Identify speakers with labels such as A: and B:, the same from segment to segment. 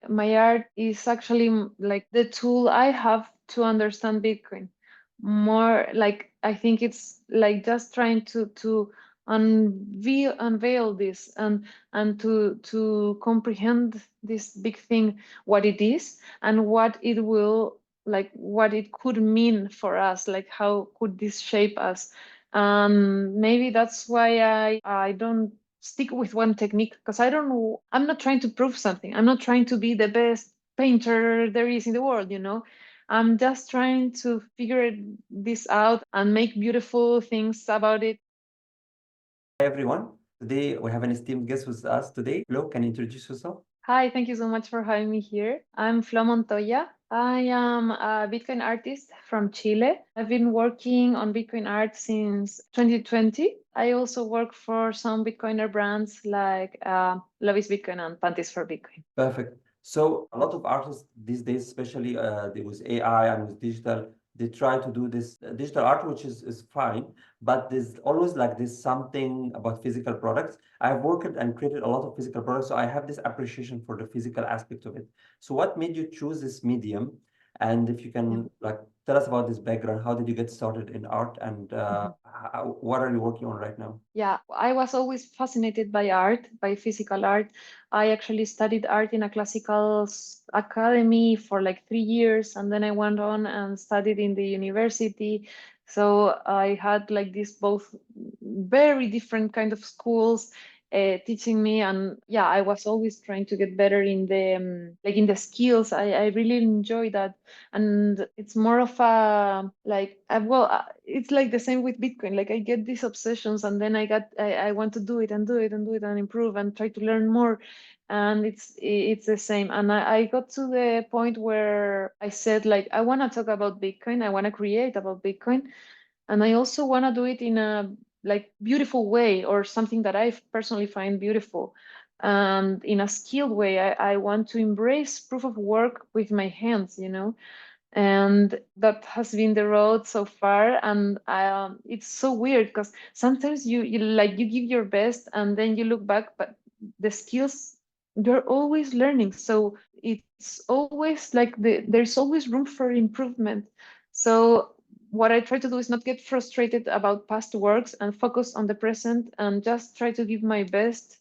A: My art is actually like the tool I have to understand Bitcoin. More like I think it's like just trying to unveil this and to comprehend this big thing, what it is and what it will like what it could mean for us, like how could this shape us. Maybe that's why I don't stick with one technique because I don't know. I'm not trying to prove something. I'm not trying to be the best painter there is in the world, you know. I'm just trying to figure this out and make beautiful things about it.
B: Hi everyone. Today we have an esteemed guest with us today. Flo, can you introduce yourself?
A: Hi, thank you so much for having me here. I'm Flo Montoya. I am a Bitcoin artist from Chile. I've been working on Bitcoin art since 2020. I also work for some Bitcoiner brands like Love is Bitcoin and Panties for Bitcoin.
B: Perfect. So a lot of artists these days, especially with AI and with digital, they try to do this digital art, which is fine, but there's always like this something about physical products. I've worked and created a lot of physical products, so I have this appreciation for the physical aspect of it. So what made you choose this medium? And if you can like tell us about this background, how did you get started in art, and
A: Yeah.
B: what are you working on right now?
A: Yeah, I was always fascinated by art, by physical art. I actually studied art in a classical academy for like 3 years, and then I went on and studied in the university. So I had like this both very different kind of schools teaching me, and yeah, I was always trying to get better in the like in the skills. I really enjoy that, and it's more of a like it's like the same with Bitcoin. Like I get these obsessions and then I want to do it and do it and do it and improve and try to learn more, and it's the same. And I got to the point where I said like I want to talk about Bitcoin, I want to create about Bitcoin, and I also want to do it in a like beautiful way or something that I personally find beautiful. And in a skilled way, I want to embrace proof of work with my hands, you know, and that has been the road so far. And it's so weird because sometimes you like you give your best and then you look back, but the skills you're always learning, so it's always like there's always room for improvement. So what I try to do is not get frustrated about past works and focus on the present and just try to give my best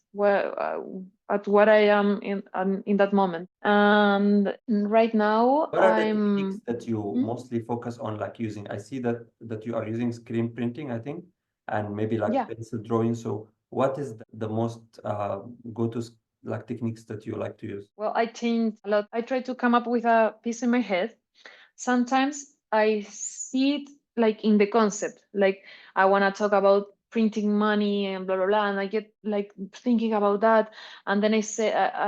A: at what I am in that moment. And right now
B: What are the techniques
A: I'm
B: that you
A: Mhm.
B: mostly focus on, like using? I see that you are using screen printing, I think, and maybe like
A: Yeah.
B: pencil drawing. So, what is the most go-to like techniques that you like to use?
A: Well, I change a lot. I try to come up with a piece in my head. Sometimes I see it like in the concept, like I want to talk about printing money and blah blah blah, and I get like thinking about that, and then I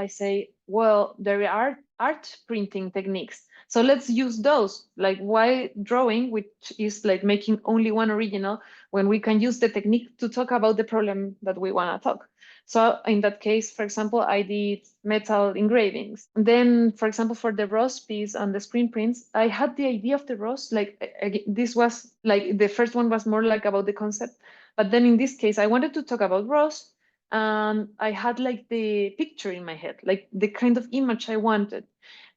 A: say, well, there are art printing techniques, so let's use those. Like, why drawing, which is like making only one original, when we can use the technique to talk about the problem that we want to talk. So in that case, for example, I did metal engravings. Then, for example, for the rose piece and the screen prints, I had the idea of the rose. Like this was like the first one was more like about the concept, but then in this case, I wanted to talk about rose, and I had like the picture in my head, like the kind of image I wanted.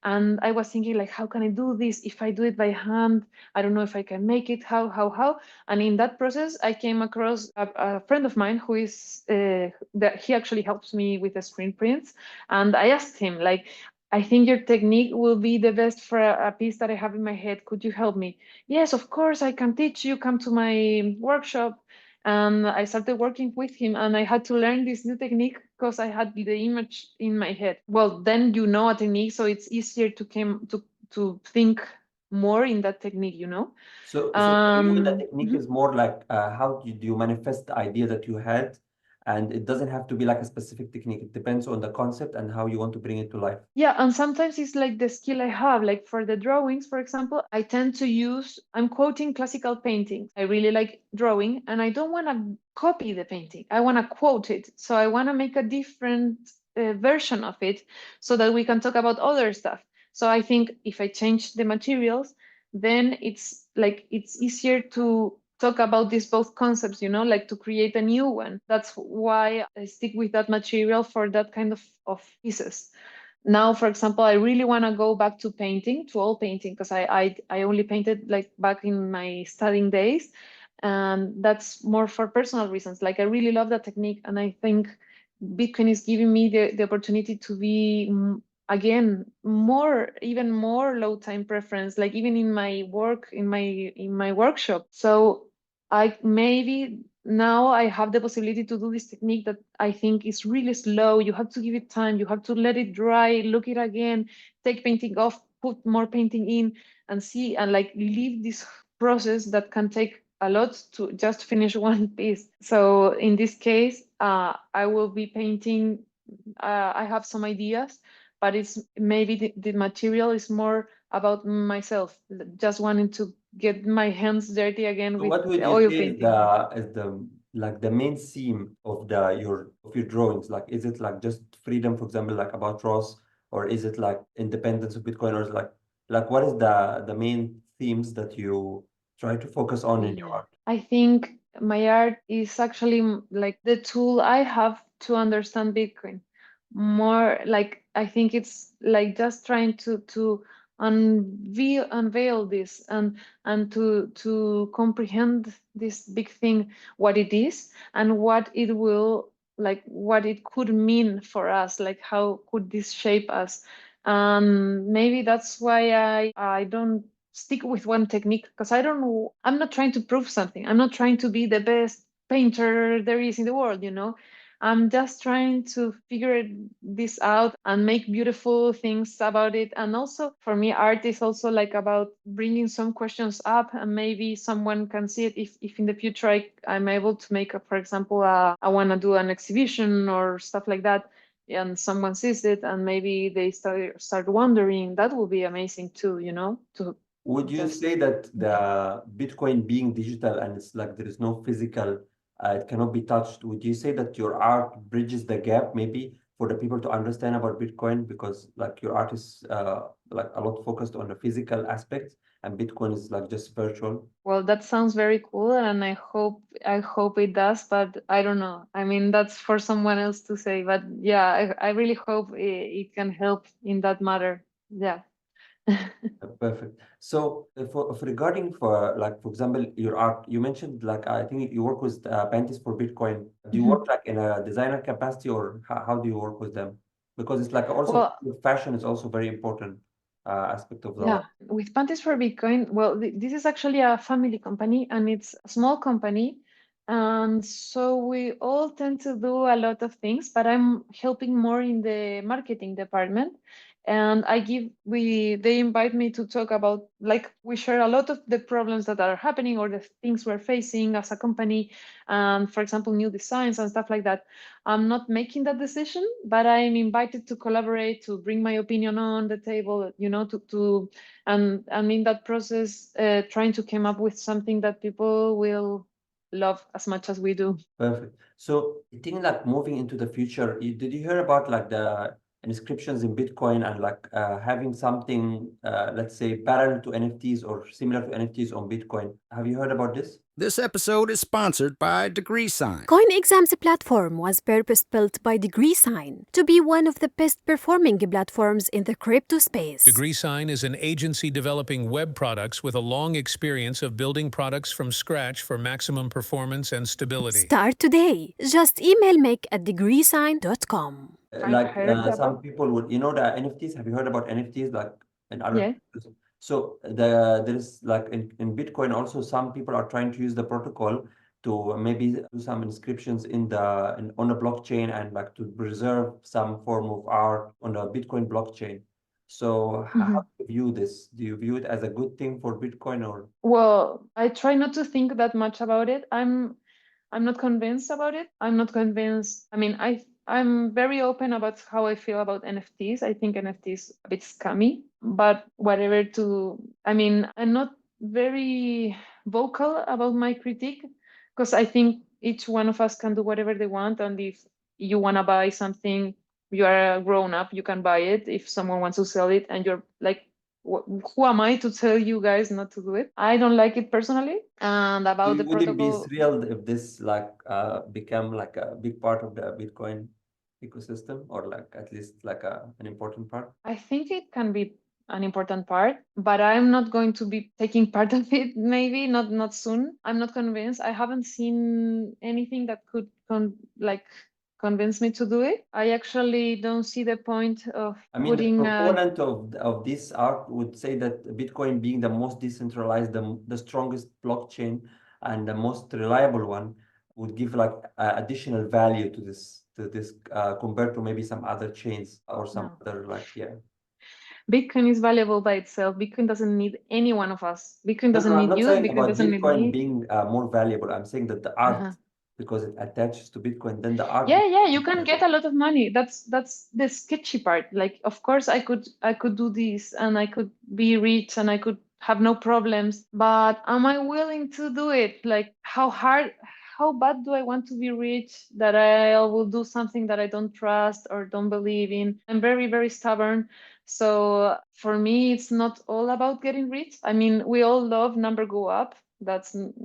A: And I was thinking like, how can I do this? If I do it by hand, I don't know if I can make it. How? And in that process, I came across a friend of mine who is that he actually helps me with the screen prints. And I asked him like, I think your technique will be the best for a piece that I have in my head. Could you help me? Yes, of course, I can teach you. Come to my workshop. And I started working with him, and I had to learn this new technique because I had the image in my head. Well, then you know a technique, so it's easier to think more in that technique, you know.
B: So for you, the technique
A: Mhm.
B: is more like how do you manifest the idea that you had, and it doesn't have to be like a specific technique. It depends on the concept and how you want to bring it to life.
A: Yeah, and sometimes it's like the skill I have. Like for the drawings, for example, I tend to use, I'm quoting classical paintings. I really like drawing, and I don't want to copy the painting. I want to quote it. So I want to make a different version of it so that we can talk about other stuff. So I think if I change the materials, then it's like it's easier to talk about these both concepts, you know, like to create a new one. That's why I stick with that material for that kind of pieces. now, for example, I really want to go back to painting, to all painting, because I only painted like back in my studying days, and that's more for personal reasons. Like I really love that technique, and I think Bitcoin is giving me the opportunity to be again more, even more low time preference, like even in my work, in my workshop. So I maybe now I have the possibility to do this technique that I think is really slow. You have to give it time, you have to let it dry, look it again, take painting off, put more painting in, and see, and like leave this process that can take a lot to just finish one piece. So in this case, I will be painting. I have some ideas, but it's maybe the material is more about myself, just wanting to get my hands dirty again
B: So
A: with
B: what would
A: the
B: you
A: oil
B: say
A: painting.
B: is the like the main theme of your drawings? Like, is it like just freedom, for example, like about Ross, or is it like independence of Bitcoin, or is it like what is the main themes that you try to focus on in your
A: Yeah,
B: art?
A: I think my art is actually like the tool I have to understand Bitcoin. More like I think it's like just trying to unveil this and to comprehend this big thing, what it is and what it will, like what it could mean for us, like how could this shape us. Maybe that's why I don't stick with one technique, because I don't know, I'm not trying to prove something. I'm not trying to be the best painter there is in the world, you know. I'm just trying to figure this out and make beautiful things about it. And also for me, art is also like about bringing some questions up, and maybe someone can see it if in the future I'm able to make, for example, I want to do an exhibition or stuff like that, and someone sees it and maybe they start wondering, that will be amazing too, you know, to
B: Would you
A: just
B: say that the Bitcoin being digital and it's like there is no physical, it cannot be touched, would you say that your art bridges the gap maybe for the people to understand about Bitcoin? Because like your art is like a lot focused on the physical aspects and Bitcoin is like just virtual.
A: well, that sounds very cool, and I hope it does, but I don't know. I mean, that's for someone else to say, but yeah, I really hope it can help in that matter. Yeah.
B: Perfect. So for regarding for like for example your art, you mentioned like I think you work with panties for Bitcoin. Do you work
A: Mhm.
B: like in a designer capacity or how do you work with them? Because it's like also
A: Well,
B: fashion is also very important aspect of the
A: yeah,
B: art.
A: with Panties for Bitcoin, well, this is actually a family company and it's a small company. And so we all tend to do a lot of things, but I'm helping more in the marketing department. And they invite me to talk about, like, we share a lot of the problems that are happening or the things we're facing as a company. And for example, new designs and stuff like that. I'm not making that decision, but I'm invited to collaborate, to bring my opinion on the table, you know, and in that process, trying to come up with something that people will love as much as we do.
B: Perfect. So I think like moving into the future, did you hear about like the inscriptions in Bitcoin and like having something let's say parallel to NFTs or similar to NFTs on Bitcoin? Have you heard about this?
C: This episode is sponsored by DegreeSign.
D: CoinExams platform was purpose-built by DegreeSign to be one of the best performing platforms in the crypto space.
E: DegreeSign is an agency developing web products with a long experience of building products from scratch for maximum performance and stability.
D: Start today. Just email make@degreesign.com.
A: I've heard
B: Some
A: about,
B: people would, you know, the NFTs. Have you heard about NFTs like in other?
A: yeah.
B: So there is like in Bitcoin also some people are trying to use the protocol to maybe do some inscriptions on the blockchain and like to preserve some form of art on the Bitcoin blockchain. So how
A: Mhm.
B: do you view this? Do you view it as a good thing for Bitcoin or?
A: Well, I try not to think that much about it. I'm not convinced about it. I'm not convinced. I mean, I'm very open about how I feel about NFTs. I think NFTs a bit scummy, but whatever to, I mean, I'm not very vocal about my critique because I think each one of us can do whatever they want. And if you want to buy something, you are a grown up, you can buy it. If someone wants to sell it and you're like, who am I to tell you guys not to do it? I don't like it personally. And about
B: You
A: the
B: wouldn't be
A: protocol,
B: thrilled if this like become like a big part of the Bitcoin ecosystem, or like at least like an important part?
A: I think it can be an important part, but I'm not going to be taking part of it. Maybe not soon. I'm not convinced. I haven't seen anything that could convince me to do it. I actually don't see the point of
B: I mean, the
A: putting
B: proponent of this art would say that Bitcoin being the most decentralized, the strongest blockchain, and the most reliable one would give like additional value to this compared to maybe some other chains or some
A: no.
B: other like
A: Bitcoin is valuable by itself. Bitcoin doesn't need any one of us. Bitcoin
B: No,
A: doesn't
B: I'm
A: need
B: not
A: you.
B: saying
A: Bitcoin
B: about
A: doesn't need
B: Bitcoin
A: me.
B: being more valuable. I'm saying that the art,
A: Uh-huh.
B: because it attaches to Bitcoin, then the art.
A: Yeah, you can get a lot of money. That's the sketchy part. Like, of course, I could do this and I could be rich and I could have no problems. But am I willing to do it? Like, how bad do I want to be rich that I will do something that I don't trust or don't believe in? I'm very, very stubborn. So for me, it's not all about getting rich. I mean, we all love number go up.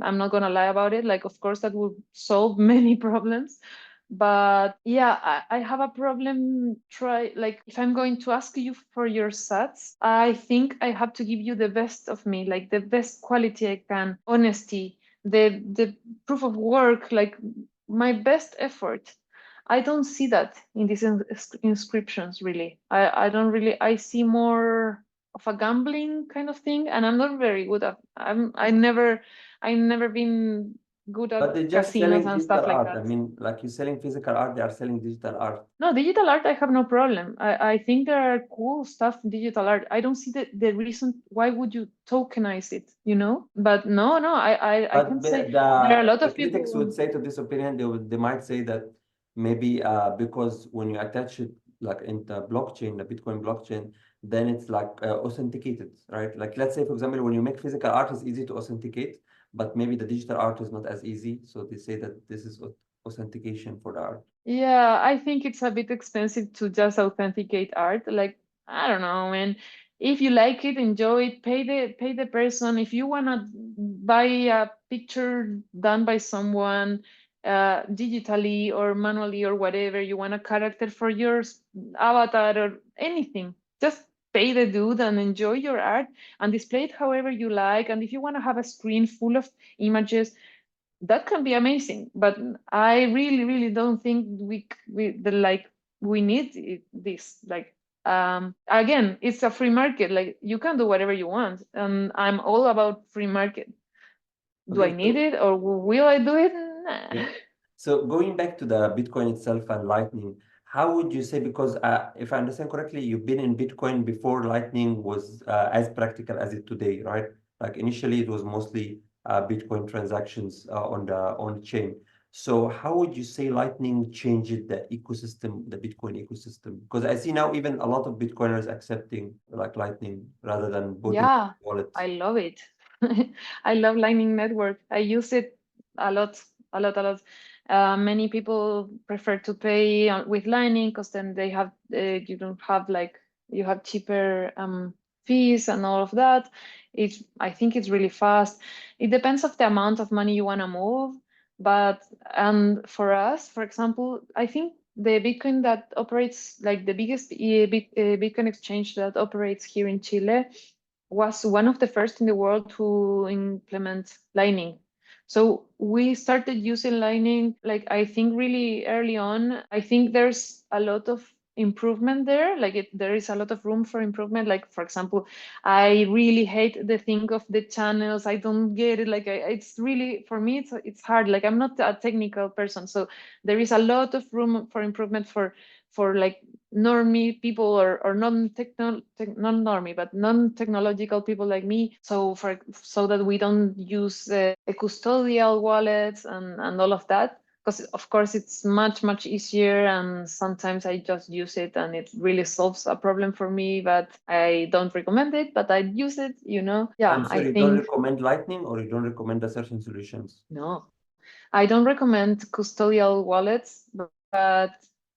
A: I'm not gonna lie about it. Like, of course, that will solve many problems. But yeah, I have a problem. Like, if I'm going to ask you for your sats, I think I have to give you the best of me, like the best quality I can, honesty, the proof of work, like my best effort. I don't see that in these inscriptions really. I don't really. I see more of a gambling kind of thing, and I'm not very good at. I never been good
B: But
A: at
B: they're just
A: casinos
B: selling
A: and stuff
B: digital
A: like
B: art. I
A: that.
B: mean, like you're selling physical art, they are selling digital art.
A: No, digital art, I have no problem. I think there are cool stuff in digital art. I don't see the reason why would you tokenize it, you know? But no, I
B: But
A: can say there are a lot
B: the
A: of
B: critics would
A: people.
B: say to this opinion, they might say that maybe because when you attach it like in the blockchain, the Bitcoin blockchain, then it's like authenticated, right? Like let's say, for example, when you make physical art, it's easy to authenticate, but maybe the digital art is not as easy. So they say that this is authentication for the art.
A: Yeah, I think it's a bit expensive to just authenticate art. Like, I don't know, man. If you like it, enjoy it, pay the person. If you wanna buy a picture done by someone digitally or manually or whatever, you want a character for your avatar or anything, just pay the dude and enjoy your art and display it however you like. And if you want to have a screen full of images, that can be amazing, but I really, really don't think we need this. Like, again, it's a free market. Like, you can do whatever you want, and I'm all about free market. Do I
B: Okay,
A: need
B: so
A: it or will I do it? Nah.
B: yeah. So going back to the Bitcoin itself and Lightning, how would you say, because if I understand correctly, you've been in Bitcoin before Lightning was as practical as it today, right? Like initially it was mostly Bitcoin transactions on the chain. So how would you say Lightning changed the ecosystem, the Bitcoin ecosystem? Because I see now even a lot of Bitcoiners accepting like Lightning rather than putting
A: Yeah,
B: wallet.
A: I love it. I love Lightning Network. I use it a lot, a lot, a lot. Many people prefer to pay with Lightning because then you don't have like you have cheaper fees and all of that. I think it's really fast. It depends of the amount of money you want to move, but and for us, for example, I think the Bitcoin that operates like the biggest Bitcoin exchange that operates here in Chile was one of the first in the world to implement Lightning. So we started using Lightning, like I think really early on. I think there's a lot of improvement there. There is a lot of room for improvement. Like, for example, I really hate the thing of the channels. I don't get it. It's really, for me, it's hard. Like, I'm not a technical person. So there is a lot of room for improvement for like normie people or non-normie but non-technological people like me, so that we don't use custodial wallets and all of that, because of course it's much easier, and sometimes I just use it and it really solves a problem for me, but I don't recommend it, but I use it,
B: I'm
A: yeah, I
B: sorry, you don't
A: think.
B: recommend Lightning or you don't recommend the certain solutions?
A: No, I don't recommend custodial wallets, but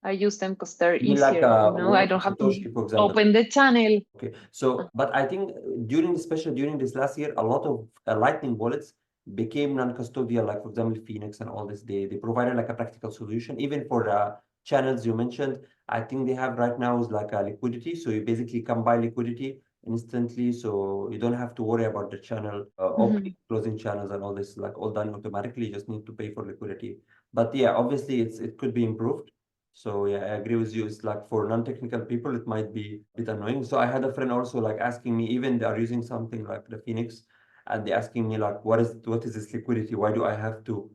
A: I use them because they're
B: You mean like
A: easier. I
B: wallet of
A: don't have to
B: Satoshi, for example?
A: open the channel.
B: Okay, so but I think especially during this last year, a lot of Lightning wallets became non-custodial. Like for example, Phoenix and all this, they provided like a practical solution even for channels you mentioned, I think they have right now is like a liquidity. So you basically can buy liquidity instantly, so you don't have to worry about the channel opening, closing channels and all this, like all done automatically. You just need to pay for liquidity. But yeah, obviously it could be improved. So yeah, I agree with you. It's like for non-technical people, it might be a bit annoying. So I had a friend also like asking me, even they are using something like the Phoenix, and they asking me like, what is this liquidity? Why do I have to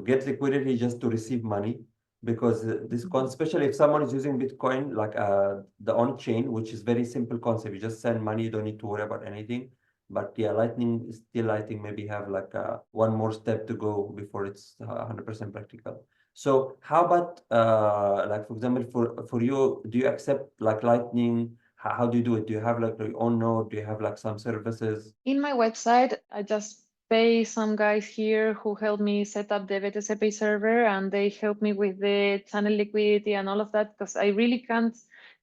B: get liquidity just to receive money? Because this especially if someone is using Bitcoin, like the on-chain, which is very simple concept, you just send money, you don't need to worry about anything. But yeah, Lightning is still, I think, maybe have like one more step to go before it's 100% practical. So how about like for example, for you, do you accept like Lightning? How do you do it? Do you have like your own node? Do you have like some services?
A: In my website, I just pay some guys here who help me set up the BTC server, and they help me with the channel liquidity and all of that, because I really can't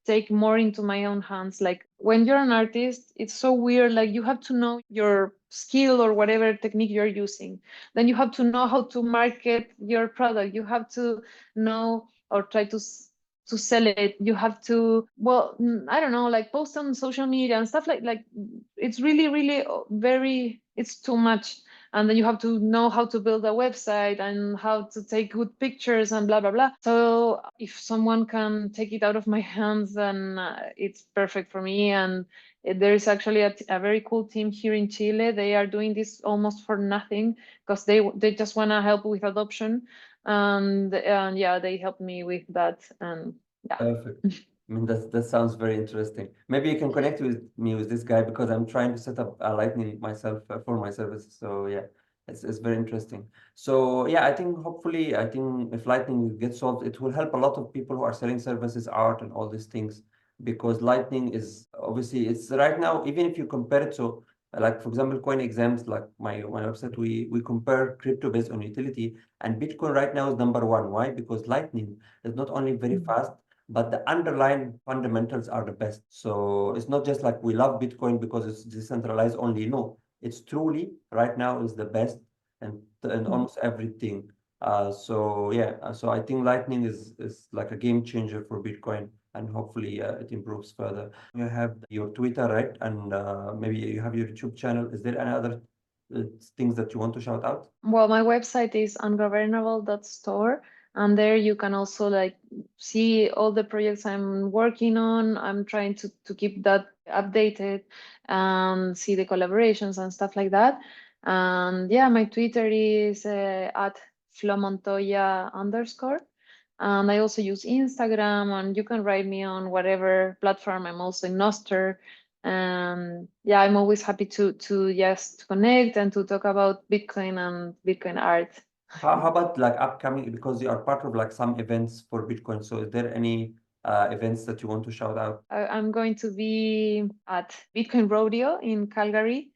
A: take more into my own hands. Like when you're an artist, it's so weird. Like you have to know your skill or whatever technique you're using. Then you have to know how to market your product. You have to know or try to sell it. You have to, well, I don't know, like post on social media and stuff like it's really very, it's too much. And then you have to know how to build a website and how to take good pictures and blah blah blah. So if someone can take it out of my hands, then it's perfect for me. And there is actually a very cool team here in Chile. They are doing this almost for nothing, because they just want to help with adoption. And yeah, they helped me with that. And yeah.
B: Perfect. I mean, that sounds very interesting. Maybe you can connect with me with this guy, because I'm trying to set up a Lightning myself for my service. So yeah, it's very interesting. So yeah, I think hopefully, I think if Lightning gets solved, it will help a lot of people who are selling services, art, and all these things, because Lightning is obviously, it's right now, even if you compare it, so like for example, CoinExams, like my website, we compare crypto based on utility, and Bitcoin right now is number one. Why? Because Lightning is not only very fast, but the underlying fundamentals are the best. So it's not just like we love Bitcoin because it's decentralized only. No, it's truly right now is the best and almost everything. So yeah, so I think Lightning is like a game changer for Bitcoin, and hopefully it improves further. You have your Twitter, right? And maybe you have your YouTube channel. Is there any other uh, things that you want to shout out?
A: Well, my website is ungovernable.store, and there you can also like see all the projects I'm working on. I'm trying to keep that updated and see the collaborations and stuff like that. And yeah, my Twitter is at Flo Montoya _. And I also use Instagram, and you can write me on whatever platform. I'm also in Noster. And yeah, I'm always happy to just connect and to talk about Bitcoin and Bitcoin art.
B: How about like upcoming, because you are part of like some events for Bitcoin. So is there any events that you want to shout out?
A: I'm going to be at Bitcoin Rodeo in Calgary.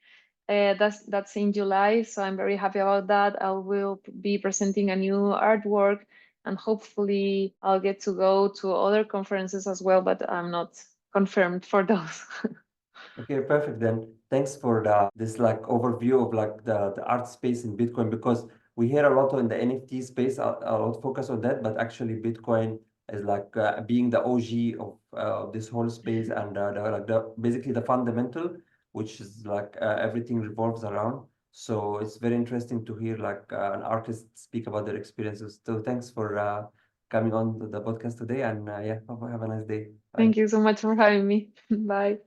A: That's in July, so I'm very happy about that. I will be presenting a new artwork, and hopefully I'll get to go to other conferences as well, but I'm not confirmed for those.
B: Okay, perfect. Then thanks for this like overview of like the art space in Bitcoin, because we hear a lot in the NFT space, a lot focus on that, but actually Bitcoin is like being the OG of this whole space, and like the basically the fundamental, which is like everything revolves around. So it's very interesting to hear like an artist speak about their experiences. So thanks for coming on the podcast today, and yeah, have a nice day. Bye.
A: Thank you so much for having me. Bye.